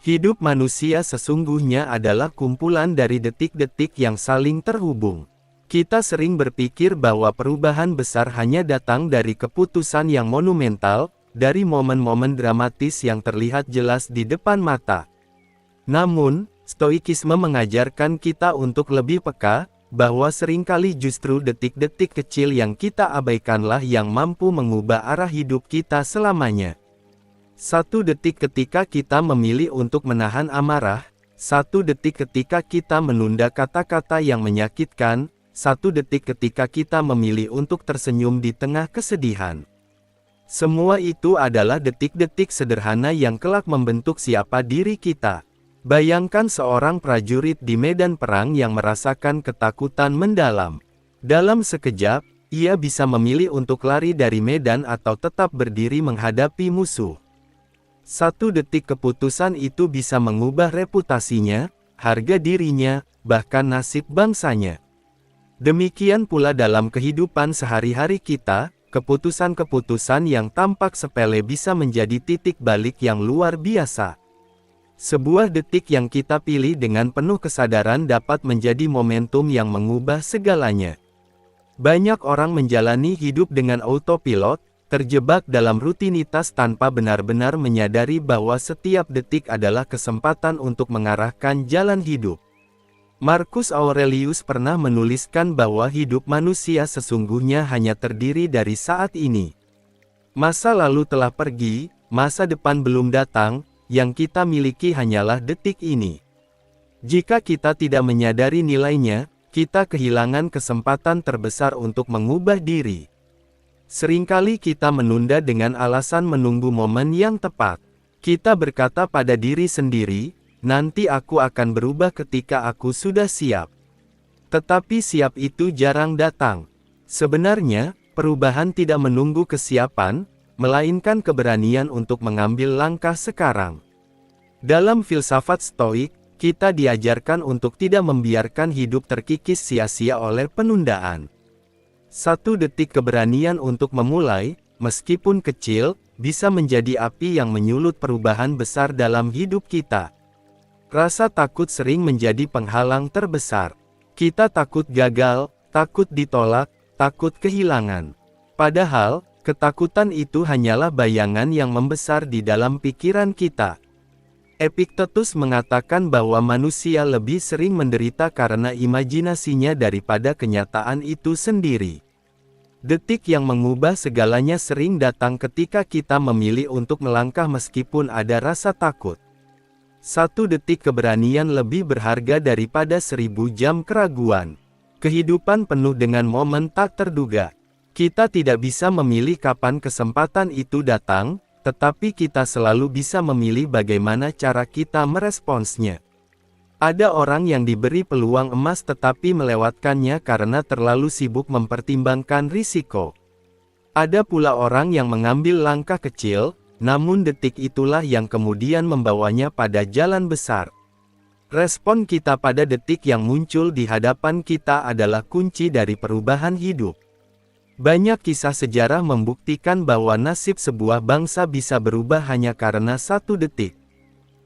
Hidup manusia sesungguhnya adalah kumpulan dari detik-detik yang saling terhubung. Kita sering berpikir bahwa perubahan besar hanya datang dari keputusan yang monumental, dari momen-momen dramatis yang terlihat jelas di depan mata. Namun, Stoikisme mengajarkan kita untuk lebih peka, bahwa seringkali justru detik-detik kecil yang kita abaikanlah yang mampu mengubah arah hidup kita selamanya. Satu detik ketika kita memilih untuk menahan amarah, satu detik ketika kita menunda kata-kata yang menyakitkan, satu detik ketika kita memilih untuk tersenyum di tengah kesedihan. Semua itu adalah detik-detik sederhana yang kelak membentuk siapa diri kita. Bayangkan seorang prajurit di medan perang yang merasakan ketakutan mendalam. Dalam sekejap, ia bisa memilih untuk lari dari medan atau tetap berdiri menghadapi musuh. Satu detik keputusan itu bisa mengubah reputasinya, harga dirinya, bahkan nasib bangsanya. Demikian pula dalam kehidupan sehari-hari kita, keputusan-keputusan yang tampak sepele bisa menjadi titik balik yang luar biasa. Sebuah detik yang kita pilih dengan penuh kesadaran dapat menjadi momentum yang mengubah segalanya. Banyak orang menjalani hidup dengan autopilot, terjebak dalam rutinitas tanpa benar-benar menyadari bahwa setiap detik adalah kesempatan untuk mengarahkan jalan hidup. Marcus Aurelius pernah menuliskan bahwa hidup manusia sesungguhnya hanya terdiri dari saat ini. Masa lalu telah pergi, masa depan belum datang, yang kita miliki hanyalah detik ini. Jika kita tidak menyadari nilainya, kita kehilangan kesempatan terbesar untuk mengubah diri. Seringkali kita menunda dengan alasan menunggu momen yang tepat. Kita berkata pada diri sendiri, nanti aku akan berubah ketika aku sudah siap. Tetapi siap itu jarang datang. Sebenarnya, perubahan tidak menunggu kesiapan, melainkan keberanian untuk mengambil langkah sekarang. Dalam filsafat Stoik, kita diajarkan untuk tidak membiarkan hidup terkikis sia-sia oleh penundaan. Satu detik keberanian untuk memulai, meskipun kecil, bisa menjadi api yang menyulut perubahan besar dalam hidup kita. Rasa takut sering menjadi penghalang terbesar. Kita takut gagal, takut ditolak, takut kehilangan. Padahal, ketakutan itu hanyalah bayangan yang membesar di dalam pikiran kita. Epictetus mengatakan bahwa manusia lebih sering menderita karena imajinasinya daripada kenyataan itu sendiri. Detik yang mengubah segalanya sering datang ketika kita memilih untuk melangkah meskipun ada rasa takut. Satu detik keberanian lebih berharga daripada 1000 jam keraguan. Kehidupan penuh dengan momen tak terduga. Kita tidak bisa memilih kapan kesempatan itu datang, tetapi kita selalu bisa memilih bagaimana cara kita meresponsnya. Ada orang yang diberi peluang emas tetapi melewatkannya karena terlalu sibuk mempertimbangkan risiko. Ada pula orang yang mengambil langkah kecil, namun detik itulah yang kemudian membawanya pada jalan besar. Respon kita pada detik yang muncul di hadapan kita adalah kunci dari perubahan hidup. Banyak kisah sejarah membuktikan bahwa nasib sebuah bangsa bisa berubah hanya karena satu detik.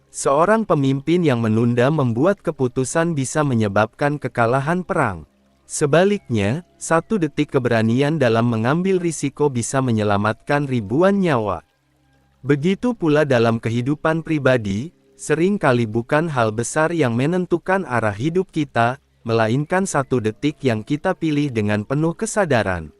Seorang pemimpin yang menunda membuat keputusan bisa menyebabkan kekalahan perang. Sebaliknya, satu detik keberanian dalam mengambil risiko bisa menyelamatkan ribuan nyawa. Begitu pula dalam kehidupan pribadi, sering kali bukan hal besar yang menentukan arah hidup kita, melainkan satu detik yang kita pilih dengan penuh kesadaran.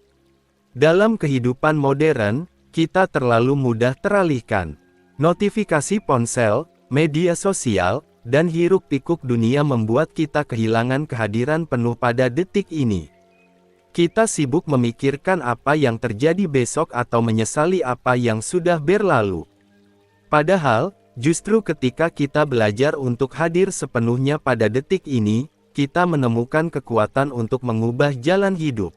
Dalam kehidupan modern, kita terlalu mudah teralihkan. Notifikasi ponsel, media sosial, dan hiruk-pikuk dunia membuat kita kehilangan kehadiran penuh pada detik ini. Kita sibuk memikirkan apa yang terjadi besok atau menyesali apa yang sudah berlalu. Padahal, justru ketika kita belajar untuk hadir sepenuhnya pada detik ini, kita menemukan kekuatan untuk mengubah jalan hidup.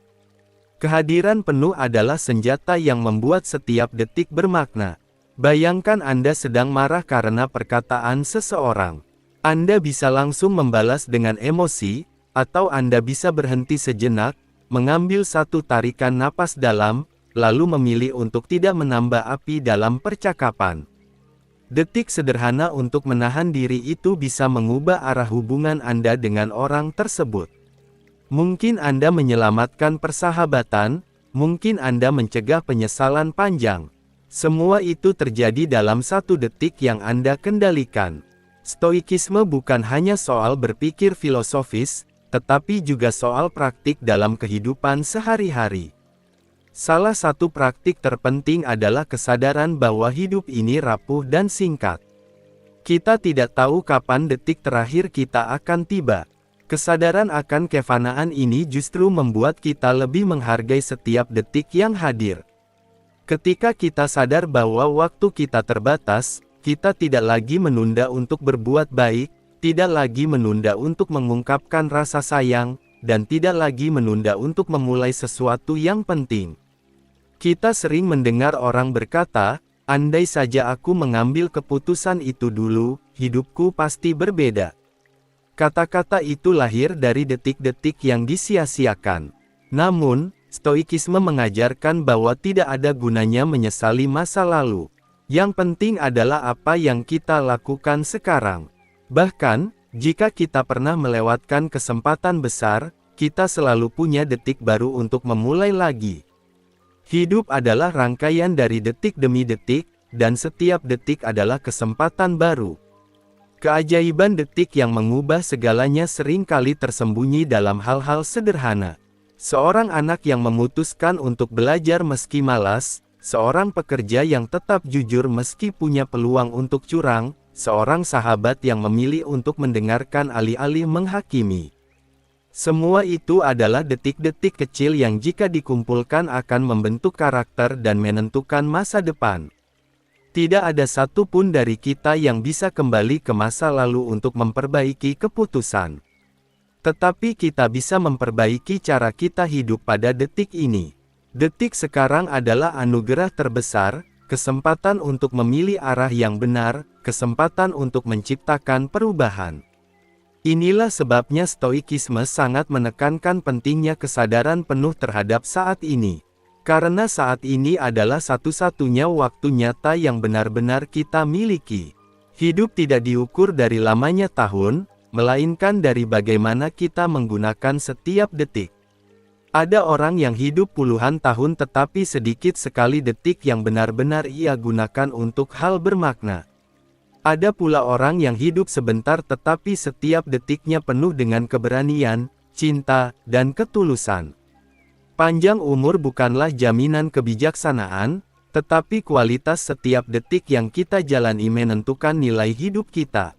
Kehadiran penuh adalah senjata yang membuat setiap detik bermakna. Bayangkan Anda sedang marah karena perkataan seseorang. Anda bisa langsung membalas dengan emosi, atau Anda bisa berhenti sejenak, mengambil satu tarikan napas dalam, lalu memilih untuk tidak menambah api dalam percakapan. Detik sederhana untuk menahan diri itu bisa mengubah arah hubungan Anda dengan orang tersebut. Mungkin Anda menyelamatkan persahabatan, mungkin Anda mencegah penyesalan panjang. Semua itu terjadi dalam 1 detik yang Anda kendalikan. Stoikisme bukan hanya soal berpikir filosofis, tetapi juga soal praktik dalam kehidupan sehari-hari. Salah satu praktik terpenting adalah kesadaran bahwa hidup ini rapuh dan singkat. Kita tidak tahu kapan detik terakhir kita akan tiba. Kesadaran akan kefanaan ini justru membuat kita lebih menghargai setiap detik yang hadir. Ketika kita sadar bahwa waktu kita terbatas, kita tidak lagi menunda untuk berbuat baik, tidak lagi menunda untuk mengungkapkan rasa sayang, dan tidak lagi menunda untuk memulai sesuatu yang penting. Kita sering mendengar orang berkata, "Andai saja aku mengambil keputusan itu dulu, hidupku pasti berbeda." Kata-kata itu lahir dari detik-detik yang disia-siakan. Namun, Stoikisme mengajarkan bahwa tidak ada gunanya menyesali masa lalu. Yang penting adalah apa yang kita lakukan sekarang. Bahkan, jika kita pernah melewatkan kesempatan besar, kita selalu punya detik baru untuk memulai lagi. Hidup adalah rangkaian dari detik demi detik, dan setiap detik adalah kesempatan baru. Keajaiban detik yang mengubah segalanya sering kali tersembunyi dalam hal-hal sederhana. Seorang anak yang memutuskan untuk belajar meski malas, seorang pekerja yang tetap jujur meski punya peluang untuk curang, seorang sahabat yang memilih untuk mendengarkan alih-alih menghakimi. Semua itu adalah detik-detik kecil yang jika dikumpulkan akan membentuk karakter dan menentukan masa depan. Tidak ada satupun dari kita yang bisa kembali ke masa lalu untuk memperbaiki keputusan. Tetapi kita bisa memperbaiki cara kita hidup pada detik ini. Detik sekarang adalah anugerah terbesar, kesempatan untuk memilih arah yang benar, kesempatan untuk menciptakan perubahan. Inilah sebabnya Stoikisme sangat menekankan pentingnya kesadaran penuh terhadap saat ini. Karena saat ini adalah satu-satunya waktu nyata yang benar-benar kita miliki. Hidup tidak diukur dari lamanya tahun, melainkan dari bagaimana kita menggunakan setiap detik. Ada orang yang hidup puluhan tahun tetapi sedikit sekali detik yang benar-benar ia gunakan untuk hal bermakna. Ada pula orang yang hidup sebentar tetapi setiap detiknya penuh dengan keberanian, cinta, dan ketulusan. Panjang umur bukanlah jaminan kebijaksanaan, tetapi kualitas setiap detik yang kita jalani menentukan nilai hidup kita.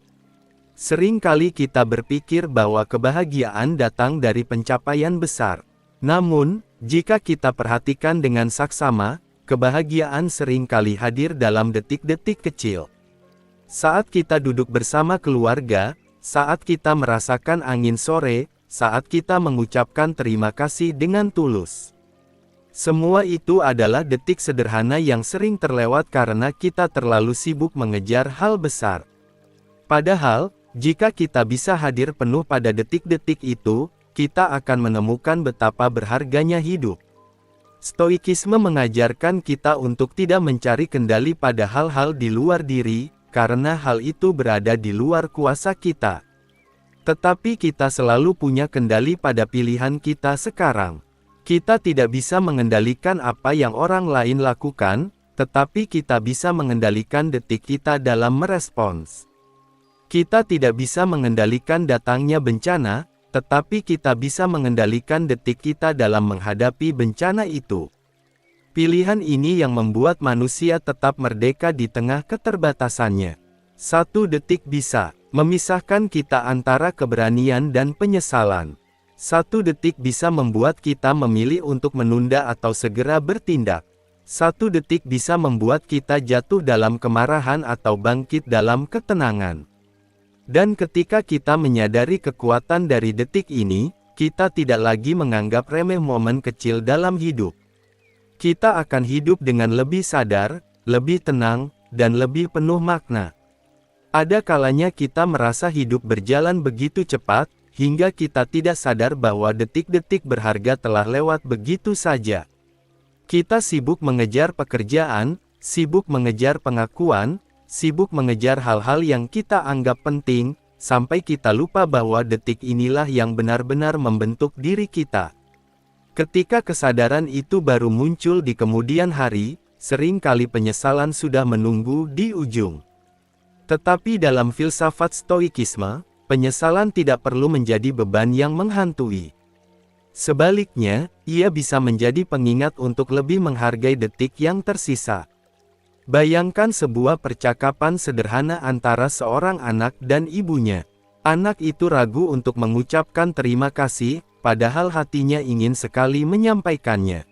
Sering kali kita berpikir bahwa kebahagiaan datang dari pencapaian besar. Namun, jika kita perhatikan dengan saksama, kebahagiaan sering kali hadir dalam detik-detik kecil. Saat kita duduk bersama keluarga, saat kita merasakan angin sore, saat kita mengucapkan terima kasih dengan tulus. Semua itu adalah detik sederhana yang sering terlewat karena kita terlalu sibuk mengejar hal besar. Padahal, jika kita bisa hadir penuh pada detik-detik itu, kita akan menemukan betapa berharganya hidup. Stoikisme mengajarkan kita untuk tidak mencari kendali pada hal-hal di luar diri, karena hal itu berada di luar kuasa kita. Tetapi kita selalu punya kendali pada pilihan kita sekarang. Kita tidak bisa mengendalikan apa yang orang lain lakukan, tetapi kita bisa mengendalikan detik kita dalam merespons. Kita tidak bisa mengendalikan datangnya bencana, tetapi kita bisa mengendalikan detik kita dalam menghadapi bencana itu. Pilihan ini yang membuat manusia tetap merdeka di tengah keterbatasannya. 1 detik bisa memisahkan kita antara keberanian dan penyesalan. 1 detik bisa membuat kita memilih untuk menunda atau segera bertindak. 1 detik bisa membuat kita jatuh dalam kemarahan atau bangkit dalam ketenangan. Dan ketika kita menyadari kekuatan dari detik ini, kita tidak lagi menganggap remeh momen kecil dalam hidup. Kita akan hidup dengan lebih sadar, lebih tenang, dan lebih penuh makna. Ada kalanya kita merasa hidup berjalan begitu cepat, hingga kita tidak sadar bahwa detik-detik berharga telah lewat begitu saja. Kita sibuk mengejar pekerjaan, sibuk mengejar pengakuan, sibuk mengejar hal-hal yang kita anggap penting, sampai kita lupa bahwa detik inilah yang benar-benar membentuk diri kita. Ketika kesadaran itu baru muncul di kemudian hari, sering kali penyesalan sudah menunggu di ujung. Tetapi dalam filsafat Stoikisme, penyesalan tidak perlu menjadi beban yang menghantui. Sebaliknya, ia bisa menjadi pengingat untuk lebih menghargai detik yang tersisa. Bayangkan sebuah percakapan sederhana antara seorang anak dan ibunya. Anak itu ragu untuk mengucapkan terima kasih, padahal hatinya ingin sekali menyampaikannya.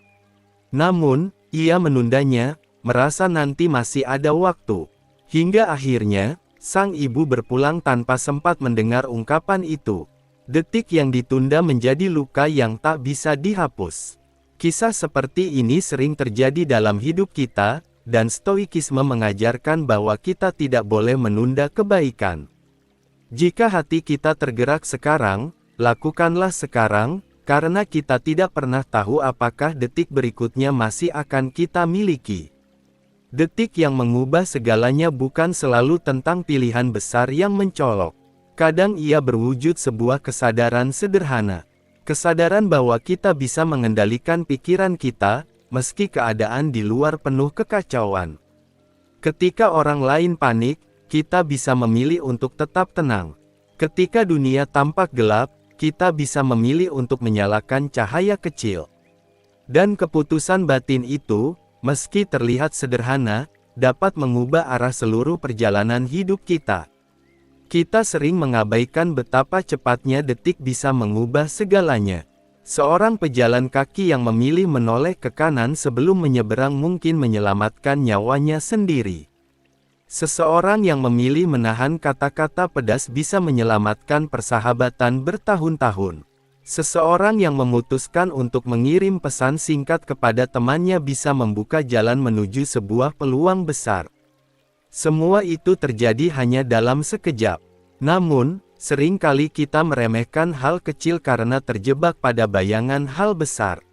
Namun, ia menundanya, merasa nanti masih ada waktu. Hingga akhirnya, sang ibu berpulang tanpa sempat mendengar ungkapan itu. Detik yang ditunda menjadi luka yang tak bisa dihapus. Kisah seperti ini sering terjadi dalam hidup kita, dan Stoikisme mengajarkan bahwa kita tidak boleh menunda kebaikan. Jika hati kita tergerak sekarang, lakukanlah sekarang, karena kita tidak pernah tahu apakah detik berikutnya masih akan kita miliki. Detik yang mengubah segalanya bukan selalu tentang pilihan besar yang mencolok. Kadang ia berwujud sebuah kesadaran sederhana. Kesadaran bahwa kita bisa mengendalikan pikiran kita, meski keadaan di luar penuh kekacauan. Ketika orang lain panik, kita bisa memilih untuk tetap tenang. Ketika dunia tampak gelap, kita bisa memilih untuk menyalakan cahaya kecil. Dan keputusan batin itu, meski terlihat sederhana, dapat mengubah arah seluruh perjalanan hidup kita. Kita sering mengabaikan betapa cepatnya detik bisa mengubah segalanya. Seorang pejalan kaki yang memilih menoleh ke kanan sebelum menyeberang mungkin menyelamatkan nyawanya sendiri. Seseorang yang memilih menahan kata-kata pedas bisa menyelamatkan persahabatan bertahun-tahun. Seseorang yang memutuskan untuk mengirim pesan singkat kepada temannya bisa membuka jalan menuju sebuah peluang besar. Semua itu terjadi hanya dalam sekejap. Namun, seringkali kita meremehkan hal kecil karena terjebak pada bayangan hal besar.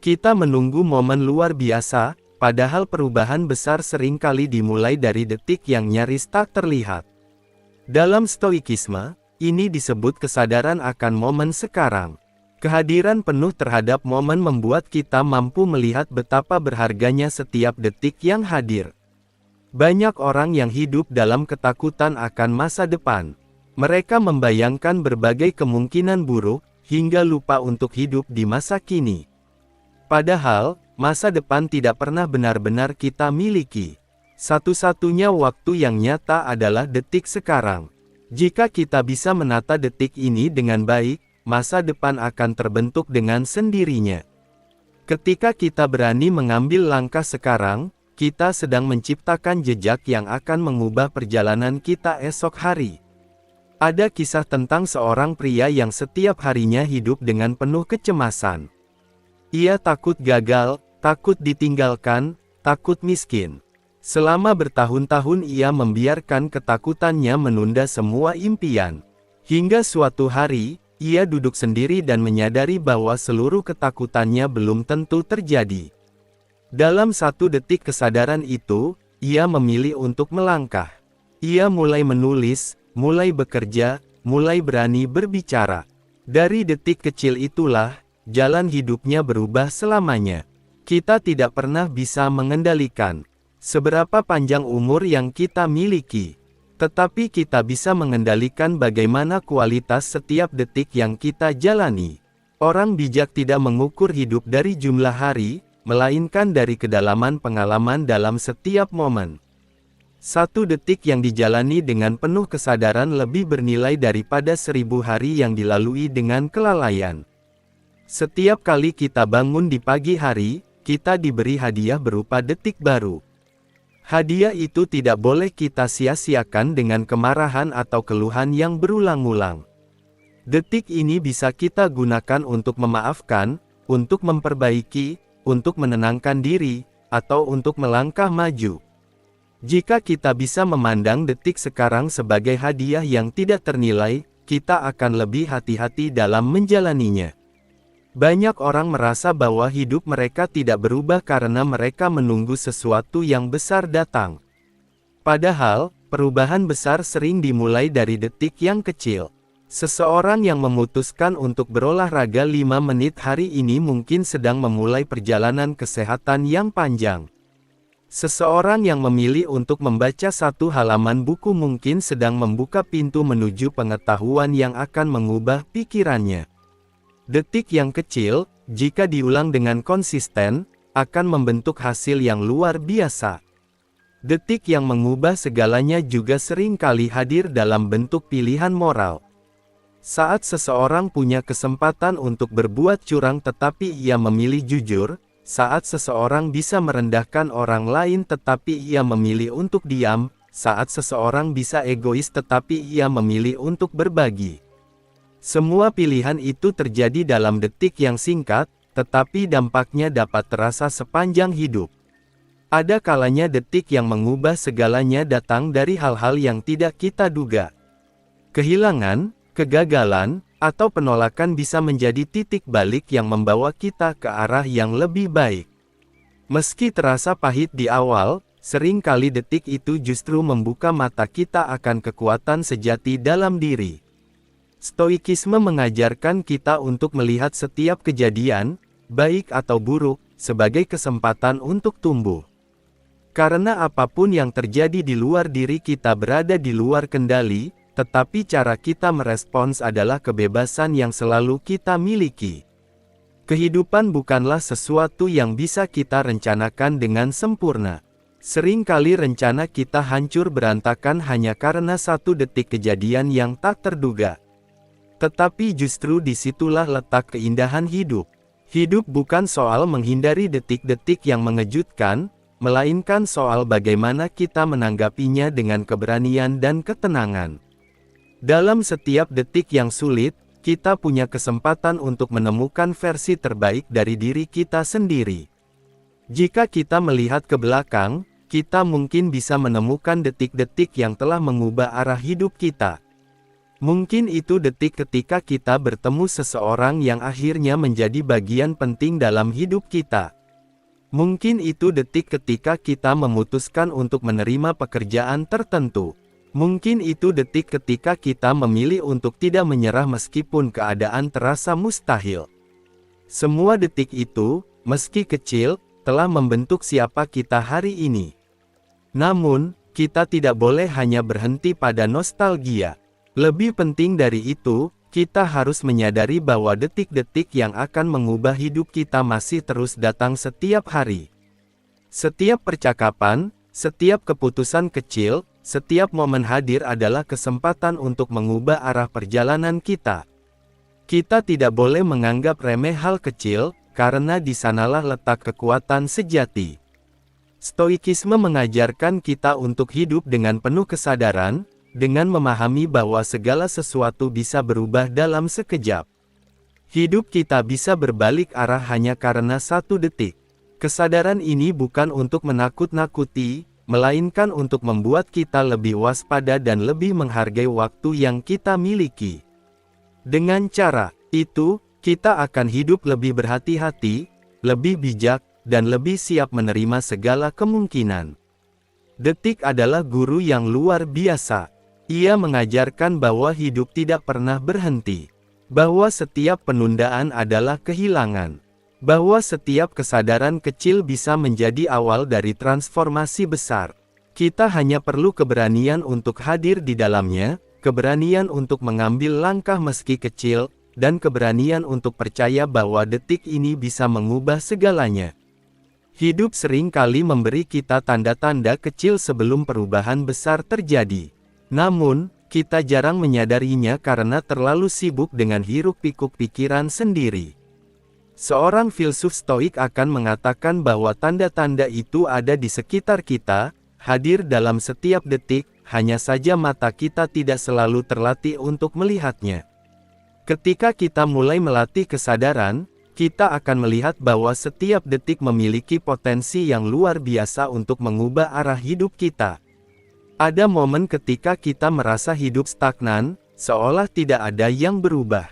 Kita menunggu momen luar biasa, padahal perubahan besar seringkali dimulai dari detik yang nyaris tak terlihat. Dalam Stoikisme, ini disebut kesadaran akan momen sekarang. Kehadiran penuh terhadap momen membuat kita mampu melihat betapa berharganya setiap detik yang hadir. Banyak orang yang hidup dalam ketakutan akan masa depan. Mereka membayangkan berbagai kemungkinan buruk, hingga lupa untuk hidup di masa kini. Padahal, masa depan tidak pernah benar-benar kita miliki. Satu-satunya waktu yang nyata adalah detik sekarang. Jika kita bisa menata detik ini dengan baik, masa depan akan terbentuk dengan sendirinya. Ketika kita berani mengambil langkah sekarang, kita sedang menciptakan jejak yang akan mengubah perjalanan kita esok hari. Ada kisah tentang seorang pria yang setiap harinya hidup dengan penuh kecemasan. Ia takut gagal, takut ditinggalkan, takut miskin. Selama bertahun-tahun ia membiarkan ketakutannya menunda semua impian. Hingga suatu hari, ia duduk sendiri dan menyadari bahwa seluruh ketakutannya belum tentu terjadi. Dalam satu detik kesadaran itu, ia memilih untuk melangkah. Ia mulai menulis, mulai bekerja, mulai berani berbicara. Dari detik kecil itulah, jalan hidupnya berubah selamanya. Kita tidak pernah bisa mengendalikan seberapa panjang umur yang kita miliki. Tetapi kita bisa mengendalikan bagaimana kualitas setiap detik yang kita jalani. Orang bijak tidak mengukur hidup dari jumlah hari, melainkan dari kedalaman pengalaman dalam setiap momen. Satu detik yang dijalani dengan penuh kesadaran lebih bernilai daripada 1000 hari yang dilalui dengan kelalaian. Setiap kali kita bangun di pagi hari, kita diberi hadiah berupa detik baru. Hadiah itu tidak boleh kita sia-siakan dengan kemarahan atau keluhan yang berulang-ulang. Detik ini bisa kita gunakan untuk memaafkan, untuk memperbaiki, untuk menenangkan diri, atau untuk melangkah maju. Jika kita bisa memandang detik sekarang sebagai hadiah yang tidak ternilai, kita akan lebih hati-hati dalam menjalaninya. Banyak orang merasa bahwa hidup mereka tidak berubah karena mereka menunggu sesuatu yang besar datang. Padahal, perubahan besar sering dimulai dari detik yang kecil. Seseorang yang memutuskan untuk berolahraga 5 menit hari ini mungkin sedang memulai perjalanan kesehatan yang panjang. Seseorang yang memilih untuk membaca satu halaman buku mungkin sedang membuka pintu menuju pengetahuan yang akan mengubah pikirannya. Detik yang kecil, jika diulang dengan konsisten, akan membentuk hasil yang luar biasa. Detik yang mengubah segalanya juga sering kali hadir dalam bentuk pilihan moral. Saat seseorang punya kesempatan untuk berbuat curang tetapi ia memilih jujur, saat seseorang bisa merendahkan orang lain tetapi ia memilih untuk diam, saat seseorang bisa egois tetapi ia memilih untuk berbagi. Semua pilihan itu terjadi dalam detik yang singkat, tetapi dampaknya dapat terasa sepanjang hidup. Ada kalanya detik yang mengubah segalanya datang dari hal-hal yang tidak kita duga. Kehilangan, kegagalan, atau penolakan bisa menjadi titik balik yang membawa kita ke arah yang lebih baik. Meski terasa pahit di awal, sering kali detik itu justru membuka mata kita akan kekuatan sejati dalam diri. Stoikisme mengajarkan kita untuk melihat setiap kejadian, baik atau buruk, sebagai kesempatan untuk tumbuh. Karena apapun yang terjadi di luar diri kita berada di luar kendali, tetapi cara kita merespons adalah kebebasan yang selalu kita miliki. Kehidupan bukanlah sesuatu yang bisa kita rencanakan dengan sempurna. Seringkali rencana kita hancur berantakan hanya karena satu detik kejadian yang tak terduga. Tetapi justru disitulah letak keindahan hidup. Hidup bukan soal menghindari detik-detik yang mengejutkan, melainkan soal bagaimana kita menanggapinya dengan keberanian dan ketenangan. Dalam setiap detik yang sulit, kita punya kesempatan untuk menemukan versi terbaik dari diri kita sendiri. Jika kita melihat ke belakang, kita mungkin bisa menemukan detik-detik yang telah mengubah arah hidup kita. Mungkin itu detik ketika kita bertemu seseorang yang akhirnya menjadi bagian penting dalam hidup kita. Mungkin itu detik ketika kita memutuskan untuk menerima pekerjaan tertentu. Mungkin itu detik ketika kita memilih untuk tidak menyerah meskipun keadaan terasa mustahil. Semua detik itu, meski kecil, telah membentuk siapa kita hari ini. Namun, kita tidak boleh hanya berhenti pada nostalgia. Lebih penting dari itu, kita harus menyadari bahwa detik-detik yang akan mengubah hidup kita masih terus datang setiap hari. Setiap percakapan, setiap keputusan kecil, setiap momen hadir adalah kesempatan untuk mengubah arah perjalanan kita. Kita tidak boleh menganggap remeh hal kecil, karena di sanalah letak kekuatan sejati. Stoikisme mengajarkan kita untuk hidup dengan penuh kesadaran, dengan memahami bahwa segala sesuatu bisa berubah dalam sekejap. Hidup kita bisa berbalik arah hanya karena satu detik. Kesadaran ini bukan untuk menakut-nakuti, melainkan untuk membuat kita lebih waspada dan lebih menghargai waktu yang kita miliki. Dengan cara itu, kita akan hidup lebih berhati-hati, lebih bijak, dan lebih siap menerima segala kemungkinan. Detik adalah guru yang luar biasa. Ia mengajarkan bahwa hidup tidak pernah berhenti, bahwa setiap penundaan adalah kehilangan, bahwa setiap kesadaran kecil bisa menjadi awal dari transformasi besar. Kita hanya perlu keberanian untuk hadir di dalamnya, keberanian untuk mengambil langkah meski kecil, dan keberanian untuk percaya bahwa detik ini bisa mengubah segalanya. Hidup sering kali memberi kita tanda-tanda kecil sebelum perubahan besar terjadi. Namun, kita jarang menyadarinya karena terlalu sibuk dengan hiruk-pikuk pikiran sendiri. Seorang filsuf stoik akan mengatakan bahwa tanda-tanda itu ada di sekitar kita, hadir dalam setiap detik, hanya saja mata kita tidak selalu terlatih untuk melihatnya. Ketika kita mulai melatih kesadaran, kita akan melihat bahwa setiap detik memiliki potensi yang luar biasa untuk mengubah arah hidup kita. Ada momen ketika kita merasa hidup stagnan, seolah tidak ada yang berubah.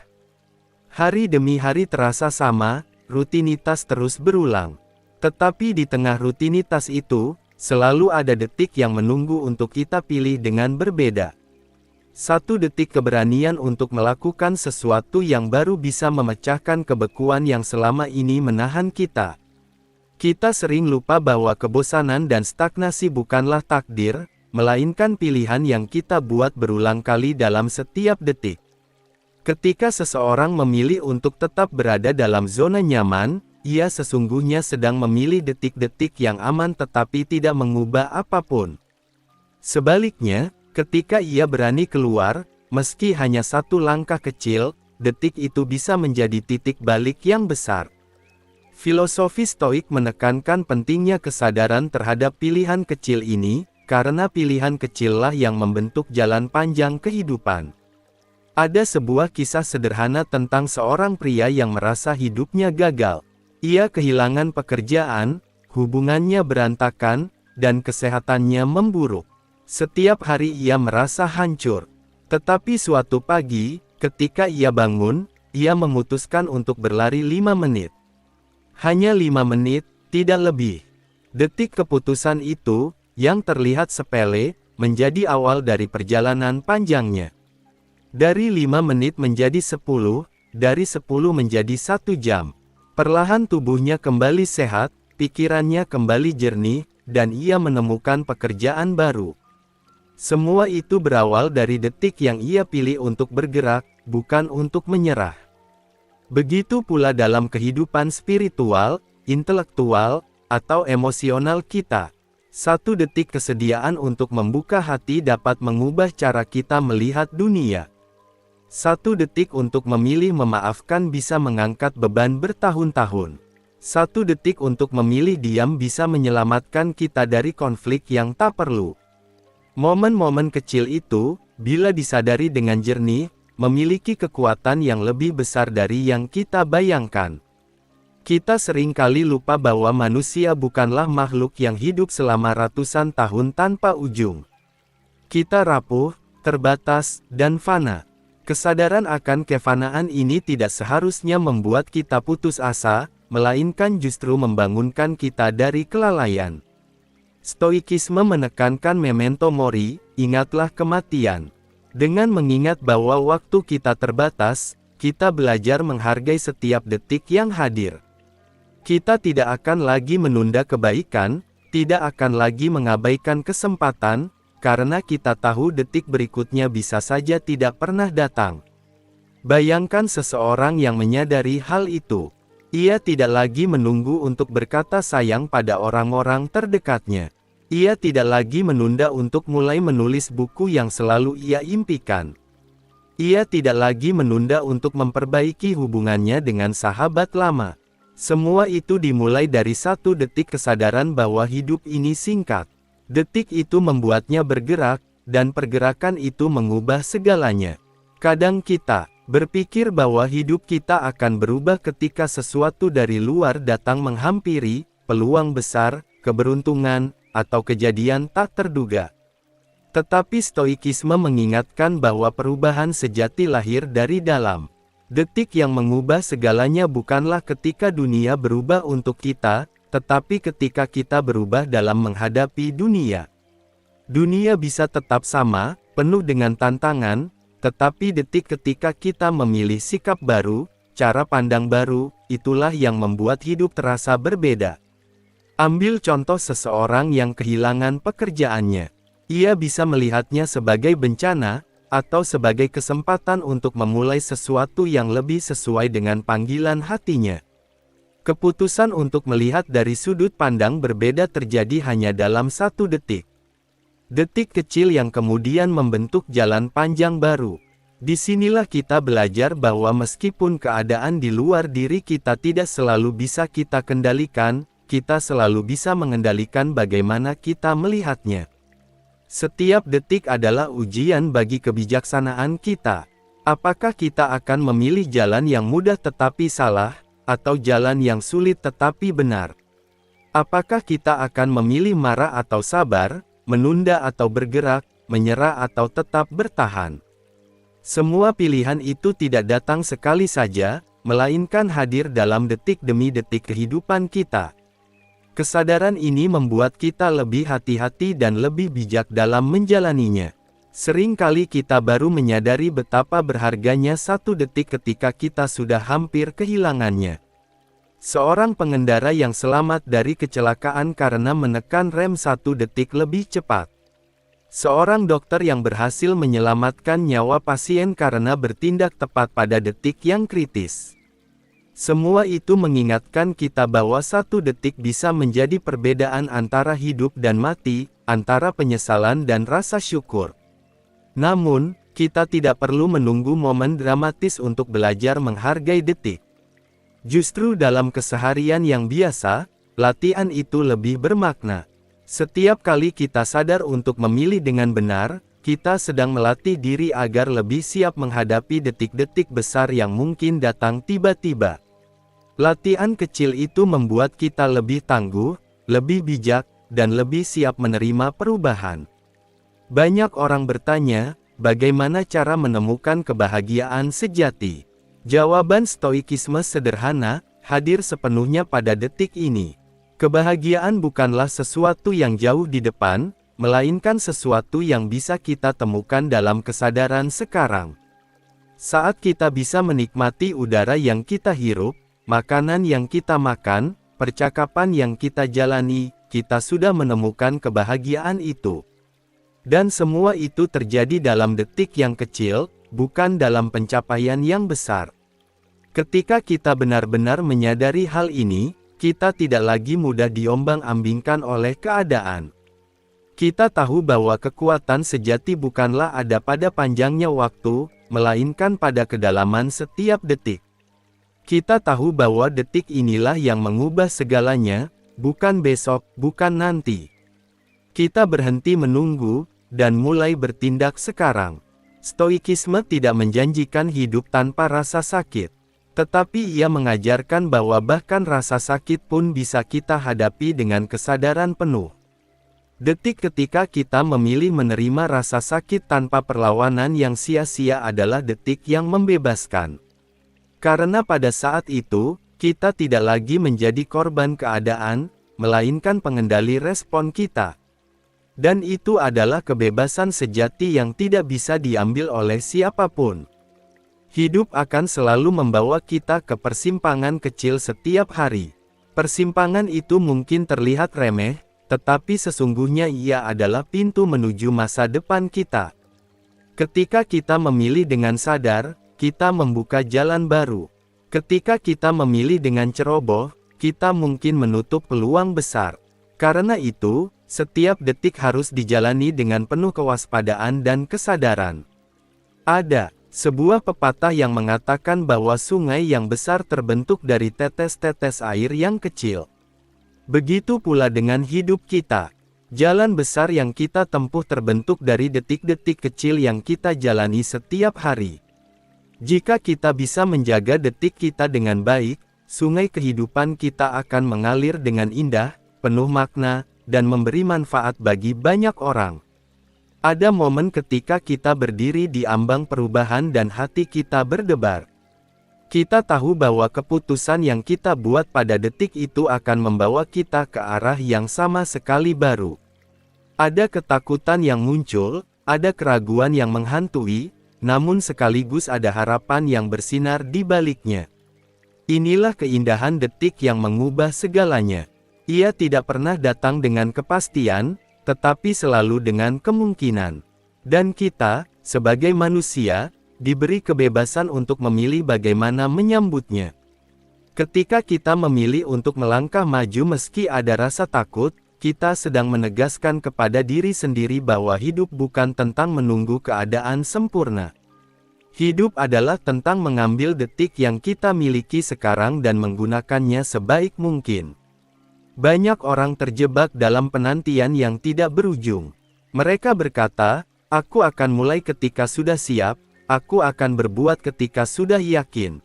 Hari demi hari terasa sama, rutinitas terus berulang. Tetapi di tengah rutinitas itu, Selalu ada detik yang menunggu untuk kita pilih dengan berbeda. 1 detik keberanian untuk melakukan sesuatu yang baru bisa memecahkan kebekuan yang selama ini menahan kita. Kita sering lupa bahwa kebosanan dan stagnasi bukanlah takdir, melainkan pilihan yang kita buat berulang kali dalam setiap detik. Ketika seseorang memilih untuk tetap berada dalam zona nyaman, ia sesungguhnya sedang memilih detik-detik yang aman tetapi tidak mengubah apapun. Sebaliknya, ketika ia berani keluar, meski hanya 1 langkah kecil, detik itu bisa menjadi titik balik yang besar. Filosofi Stoik menekankan pentingnya kesadaran terhadap pilihan kecil ini, karena pilihan kecillah yang membentuk jalan panjang kehidupan. Ada sebuah kisah sederhana tentang seorang pria yang merasa hidupnya gagal. Ia kehilangan pekerjaan, hubungannya berantakan, dan kesehatannya memburuk. Setiap hari ia merasa hancur. Tetapi suatu pagi, ketika ia bangun, ia memutuskan untuk berlari 5 menit. Hanya 5 menit, tidak lebih. Detik keputusan itu, yang terlihat sepele, menjadi awal dari perjalanan panjangnya. Dari 5 menit menjadi 10, dari 10 menjadi 1 jam. Perlahan tubuhnya kembali sehat, pikirannya kembali jernih, dan ia menemukan pekerjaan baru. Semua itu berawal dari detik yang ia pilih untuk bergerak, bukan untuk menyerah. Begitu pula dalam kehidupan spiritual, intelektual, atau emosional kita. 1 detik kesediaan untuk membuka hati dapat mengubah cara kita melihat dunia. 1 detik untuk memilih memaafkan bisa mengangkat beban bertahun-tahun. 1 detik untuk memilih diam bisa menyelamatkan kita dari konflik yang tak perlu. Momen-momen kecil itu, bila disadari dengan jernih, memiliki kekuatan yang lebih besar dari yang kita bayangkan. Kita seringkali lupa bahwa manusia bukanlah makhluk yang hidup selama ratusan tahun tanpa ujung. Kita rapuh, terbatas, dan fana. Kesadaran akan kefanaan ini tidak seharusnya membuat kita putus asa, melainkan justru membangunkan kita dari kelalaian. Stoikisme menekankan memento mori, ingatlah kematian. Dengan mengingat bahwa waktu kita terbatas, kita belajar menghargai setiap detik yang hadir. Kita tidak akan lagi menunda kebaikan, tidak akan lagi mengabaikan kesempatan, karena kita tahu detik berikutnya bisa saja tidak pernah datang. Bayangkan seseorang yang menyadari hal itu. Ia tidak lagi menunggu untuk berkata sayang pada orang-orang terdekatnya. Ia tidak lagi menunda untuk mulai menulis buku yang selalu ia impikan. Ia tidak lagi menunda untuk memperbaiki hubungannya dengan sahabat lama. Semua itu dimulai dari 1 detik kesadaran bahwa hidup ini singkat. Detik itu membuatnya bergerak, dan pergerakan itu mengubah segalanya. Kadang kita berpikir bahwa hidup kita akan berubah ketika sesuatu dari luar datang menghampiri, peluang besar, keberuntungan, atau kejadian tak terduga. Tetapi Stoikisme mengingatkan bahwa perubahan sejati lahir dari dalam. Detik yang mengubah segalanya bukanlah ketika dunia berubah untuk kita, tetapi ketika kita berubah dalam menghadapi dunia. Dunia bisa tetap sama, penuh dengan tantangan, tetapi detik ketika kita memilih sikap baru, cara pandang baru, itulah yang membuat hidup terasa berbeda. Ambil contoh seseorang yang kehilangan pekerjaannya. Ia bisa melihatnya sebagai bencana, atau sebagai kesempatan untuk memulai sesuatu yang lebih sesuai dengan panggilan hatinya. Keputusan untuk melihat dari sudut pandang berbeda terjadi hanya dalam 1 detik. Detik kecil yang kemudian membentuk jalan panjang baru. Disinilah kita belajar bahwa meskipun keadaan di luar diri kita tidak selalu bisa kita kendalikan, kita selalu bisa mengendalikan bagaimana kita melihatnya. Setiap detik adalah ujian bagi kebijaksanaan kita. Apakah kita akan memilih jalan yang mudah tetapi salah, atau jalan yang sulit tetapi benar? Apakah kita akan memilih marah atau sabar, menunda atau bergerak, menyerah atau tetap bertahan? Semua pilihan itu tidak datang sekali saja, melainkan hadir dalam detik demi detik kehidupan kita. Kesadaran ini membuat kita lebih hati-hati dan lebih bijak dalam menjalaninya. Sering kali kita baru menyadari betapa berharganya satu detik ketika kita sudah hampir kehilangannya. Seorang pengendara yang selamat dari kecelakaan karena menekan rem satu detik lebih cepat. Seorang dokter yang berhasil menyelamatkan nyawa pasien karena bertindak tepat pada detik yang kritis. Semua itu mengingatkan kita bahwa satu detik bisa menjadi perbedaan antara hidup dan mati, antara penyesalan dan rasa syukur. Namun, kita tidak perlu menunggu momen dramatis untuk belajar menghargai detik. Justru dalam keseharian yang biasa, latihan itu lebih bermakna. Setiap kali kita sadar untuk memilih dengan benar, kita sedang melatih diri agar lebih siap menghadapi detik-detik besar yang mungkin datang tiba-tiba. Latihan kecil itu membuat kita lebih tangguh, lebih bijak, dan lebih siap menerima perubahan. Banyak orang bertanya, bagaimana cara menemukan kebahagiaan sejati? Jawaban Stoikisme sederhana, hadir sepenuhnya pada detik ini. Kebahagiaan bukanlah sesuatu yang jauh di depan, melainkan sesuatu yang bisa kita temukan dalam kesadaran sekarang. Saat kita bisa menikmati udara yang kita hirup, makanan yang kita makan, percakapan yang kita jalani, kita sudah menemukan kebahagiaan itu. Dan semua itu terjadi dalam detik yang kecil, bukan dalam pencapaian yang besar. Ketika kita benar-benar menyadari hal ini, kita tidak lagi mudah diombang-ambingkan oleh keadaan. Kita tahu bahwa kekuatan sejati bukanlah ada pada panjangnya waktu, melainkan pada kedalaman setiap detik. Kita tahu bahwa detik inilah yang mengubah segalanya, bukan besok, bukan nanti. Kita berhenti menunggu, dan mulai bertindak sekarang. Stoikisme tidak menjanjikan hidup tanpa rasa sakit. Tetapi ia mengajarkan bahwa bahkan rasa sakit pun bisa kita hadapi dengan kesadaran penuh. Detik ketika kita memilih menerima rasa sakit tanpa perlawanan yang sia-sia adalah detik yang membebaskan. Karena pada saat itu, kita tidak lagi menjadi korban keadaan, melainkan pengendali respon kita. Dan itu adalah kebebasan sejati yang tidak bisa diambil oleh siapapun. Hidup akan selalu membawa kita ke persimpangan kecil setiap hari. Persimpangan itu mungkin terlihat remeh, tetapi sesungguhnya ia adalah pintu menuju masa depan kita. Ketika kita memilih dengan sadar, kita membuka jalan baru. Ketika kita memilih dengan ceroboh, kita mungkin menutup peluang besar. Karena itu, setiap detik harus dijalani dengan penuh kewaspadaan dan kesadaran. Ada sebuah pepatah yang mengatakan bahwa sungai yang besar terbentuk dari tetes-tetes air yang kecil. Begitu pula dengan hidup kita. Jalan besar yang kita tempuh terbentuk dari detik-detik kecil yang kita jalani setiap hari. Jika kita bisa menjaga detik kita dengan baik, sungai kehidupan kita akan mengalir dengan indah, penuh makna, dan memberi manfaat bagi banyak orang. Ada momen ketika kita berdiri di ambang perubahan dan hati kita berdebar. Kita tahu bahwa keputusan yang kita buat pada detik itu akan membawa kita ke arah yang sama sekali baru. Ada ketakutan yang muncul, ada keraguan yang menghantui, namun sekaligus ada harapan yang bersinar di baliknya. Inilah keindahan detik yang mengubah segalanya. Ia tidak pernah datang dengan kepastian, tetapi selalu dengan kemungkinan. Dan kita, sebagai manusia, diberi kebebasan untuk memilih bagaimana menyambutnya. Ketika kita memilih untuk melangkah maju meski ada rasa takut, kita sedang menegaskan kepada diri sendiri bahwa hidup bukan tentang menunggu keadaan sempurna. Hidup adalah tentang mengambil detik yang kita miliki sekarang dan menggunakannya sebaik mungkin. Banyak orang terjebak dalam penantian yang tidak berujung. Mereka berkata, "Aku akan mulai ketika sudah siap, aku akan berbuat ketika sudah yakin."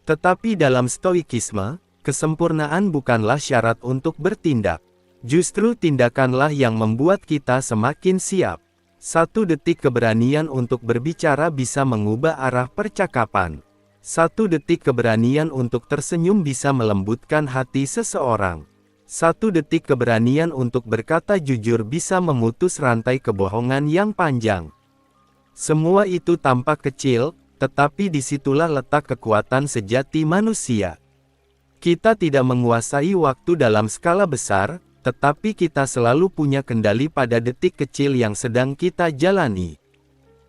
Tetapi dalam Stoikisme, kesempurnaan bukanlah syarat untuk bertindak. Justru tindakanlah yang membuat kita semakin siap. Satu detik keberanian untuk berbicara bisa mengubah arah percakapan. Satu detik keberanian untuk tersenyum bisa melembutkan hati seseorang. 1 detik keberanian untuk berkata jujur bisa memutus rantai kebohongan yang panjang. Semua itu tampak kecil, tetapi disitulah letak kekuatan sejati manusia. Kita tidak menguasai waktu dalam skala besar, tetapi kita selalu punya kendali pada detik kecil yang sedang kita jalani.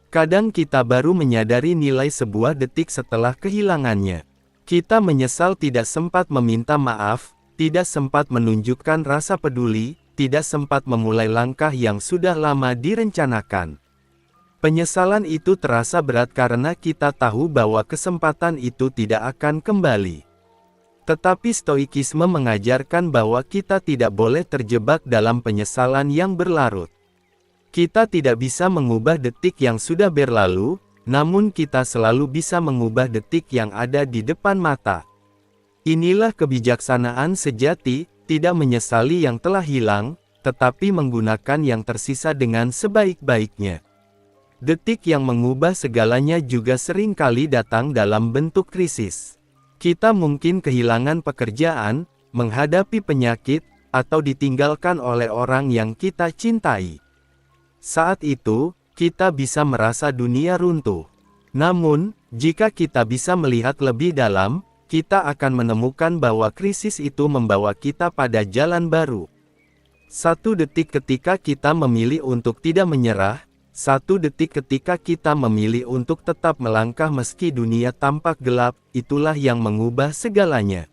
Kadang kita baru menyadari nilai sebuah detik setelah kehilangannya. Kita menyesal tidak sempat meminta maaf, tidak sempat menunjukkan rasa peduli, tidak sempat memulai langkah yang sudah lama direncanakan. Penyesalan itu terasa berat karena kita tahu bahwa kesempatan itu tidak akan kembali. Tetapi Stoikisme mengajarkan bahwa kita tidak boleh terjebak dalam penyesalan yang berlarut. Kita tidak bisa mengubah detik yang sudah berlalu, namun kita selalu bisa mengubah detik yang ada di depan mata. Inilah kebijaksanaan sejati, tidak menyesali yang telah hilang, tetapi menggunakan yang tersisa dengan sebaik-baiknya. Detik yang mengubah segalanya juga sering kali datang dalam bentuk krisis. Kita mungkin kehilangan pekerjaan, menghadapi penyakit, atau ditinggalkan oleh orang yang kita cintai. Saat itu, kita bisa merasa dunia runtuh. Namun, jika kita bisa melihat lebih dalam, kita akan menemukan bahwa krisis itu membawa kita pada jalan baru. 1 detik ketika kita memilih untuk tidak menyerah, 1 detik ketika kita memilih untuk tetap melangkah meski dunia tampak gelap, itulah yang mengubah segalanya.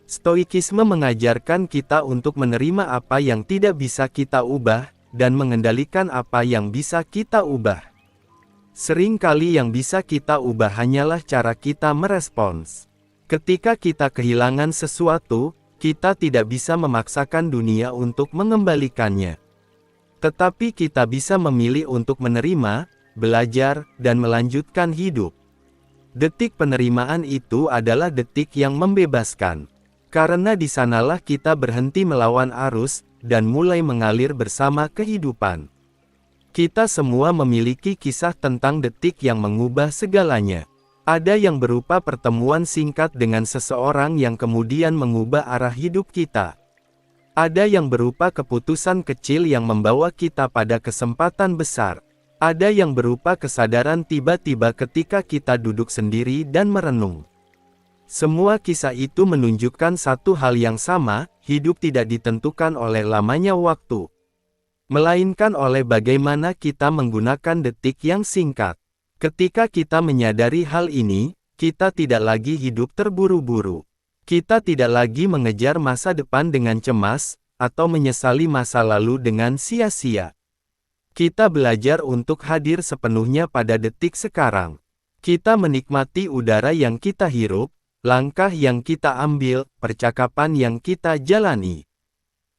Stoikisme mengajarkan kita untuk menerima apa yang tidak bisa kita ubah, dan mengendalikan apa yang bisa kita ubah. Sering kali yang bisa kita ubah hanyalah cara kita merespons. Ketika kita kehilangan sesuatu, kita tidak bisa memaksakan dunia untuk mengembalikannya. Tetapi kita bisa memilih untuk menerima, belajar, dan melanjutkan hidup. Detik penerimaan itu adalah detik yang membebaskan. Karena di sanalah kita berhenti melawan arus, dan mulai mengalir bersama kehidupan. Kita semua memiliki kisah tentang detik yang mengubah segalanya. Ada yang berupa pertemuan singkat dengan seseorang yang kemudian mengubah arah hidup kita. Ada yang berupa keputusan kecil yang membawa kita pada kesempatan besar. Ada yang berupa kesadaran tiba-tiba ketika kita duduk sendiri dan merenung. Semua kisah itu menunjukkan satu hal yang sama, hidup tidak ditentukan oleh lamanya waktu, melainkan oleh bagaimana kita menggunakan detik yang singkat. Ketika kita menyadari hal ini, kita tidak lagi hidup terburu-buru. Kita tidak lagi mengejar masa depan dengan cemas, atau menyesali masa lalu dengan sia-sia. Kita belajar untuk hadir sepenuhnya pada detik sekarang. Kita menikmati udara yang kita hirup, langkah yang kita ambil, percakapan yang kita jalani.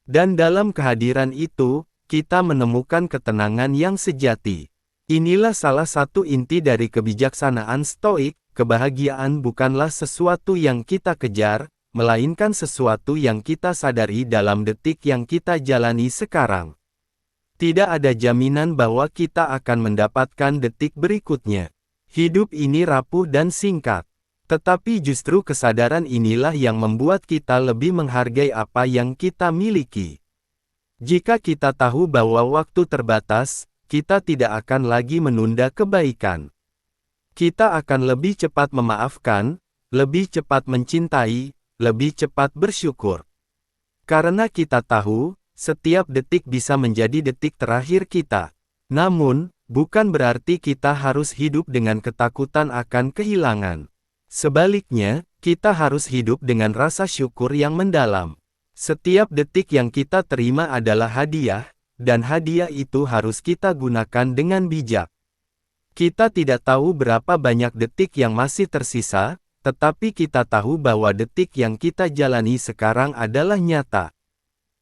Dan dalam kehadiran itu, kita menemukan ketenangan yang sejati. Inilah salah satu inti dari kebijaksanaan Stoik. Kebahagiaan bukanlah sesuatu yang kita kejar, melainkan sesuatu yang kita sadari dalam detik yang kita jalani sekarang. Tidak ada jaminan bahwa kita akan mendapatkan detik berikutnya. Hidup ini rapuh dan singkat. Tetapi justru kesadaran inilah yang membuat kita lebih menghargai apa yang kita miliki. Jika kita tahu bahwa waktu terbatas, kita tidak akan lagi menunda kebaikan. Kita akan lebih cepat memaafkan, lebih cepat mencintai, lebih cepat bersyukur. Karena kita tahu, setiap detik bisa menjadi detik terakhir kita. Namun, bukan berarti kita harus hidup dengan ketakutan akan kehilangan. Sebaliknya, kita harus hidup dengan rasa syukur yang mendalam. Setiap detik yang kita terima adalah hadiah, dan hadiah itu harus kita gunakan dengan bijak. Kita tidak tahu berapa banyak detik yang masih tersisa, tetapi kita tahu bahwa detik yang kita jalani sekarang adalah nyata.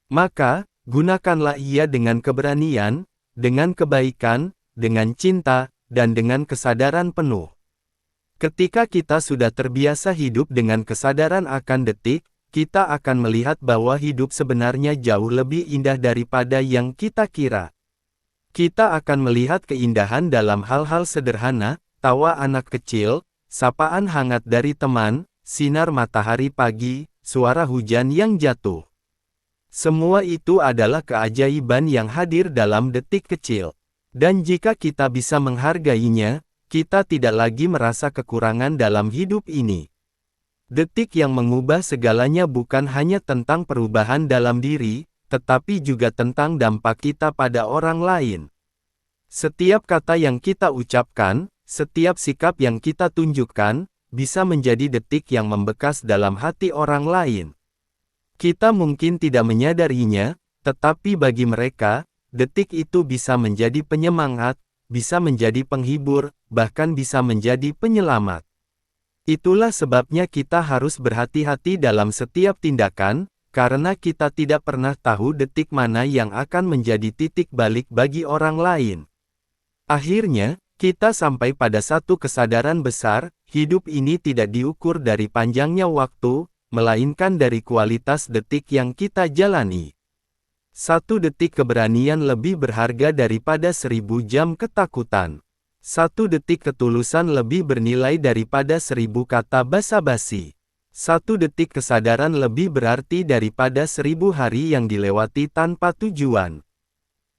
Maka, gunakanlah ia dengan keberanian, dengan kebaikan, dengan cinta, dan dengan kesadaran penuh. Ketika kita sudah terbiasa hidup dengan kesadaran akan detik, kita akan melihat bahwa hidup sebenarnya jauh lebih indah daripada yang kita kira. Kita akan melihat keindahan dalam hal-hal sederhana, tawa anak kecil, sapaan hangat dari teman, sinar matahari pagi, suara hujan yang jatuh. Semua itu adalah keajaiban yang hadir dalam detik kecil. Dan jika kita bisa menghargainya, kita tidak lagi merasa kekurangan dalam hidup ini. Detik yang mengubah segalanya bukan hanya tentang perubahan dalam diri, tetapi juga tentang dampak kita pada orang lain. Setiap kata yang kita ucapkan, setiap sikap yang kita tunjukkan, bisa menjadi detik yang membekas dalam hati orang lain. Kita mungkin tidak menyadarinya, tetapi bagi mereka, detik itu bisa menjadi penyemangat, bisa menjadi penghibur, bahkan bisa menjadi penyelamat. Itulah sebabnya kita harus berhati-hati dalam setiap tindakan, karena kita tidak pernah tahu detik mana yang akan menjadi titik balik bagi orang lain. Akhirnya, kita sampai pada satu kesadaran besar, hidup ini tidak diukur dari panjangnya waktu, melainkan dari kualitas detik yang kita jalani. 1 detik keberanian lebih berharga daripada 1000 jam ketakutan. 1 detik ketulusan lebih bernilai daripada 1000 kata basa-basi. 1 detik kesadaran lebih berarti daripada 1000 hari yang dilewati tanpa tujuan.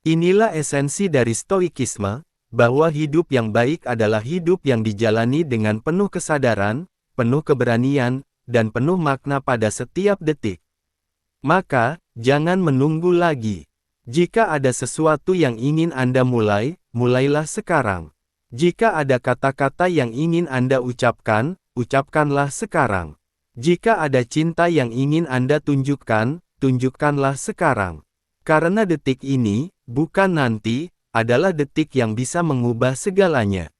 Inilah esensi dari stoikisme, bahwa hidup yang baik adalah hidup yang dijalani dengan penuh kesadaran, penuh keberanian, dan penuh makna pada setiap detik. Maka, jangan menunggu lagi. Jika ada sesuatu yang ingin Anda mulai, mulailah sekarang. Jika ada kata-kata yang ingin Anda ucapkan, ucapkanlah sekarang. Jika ada cinta yang ingin Anda tunjukkan, tunjukkanlah sekarang. Karena detik ini, bukan nanti, adalah detik yang bisa mengubah segalanya.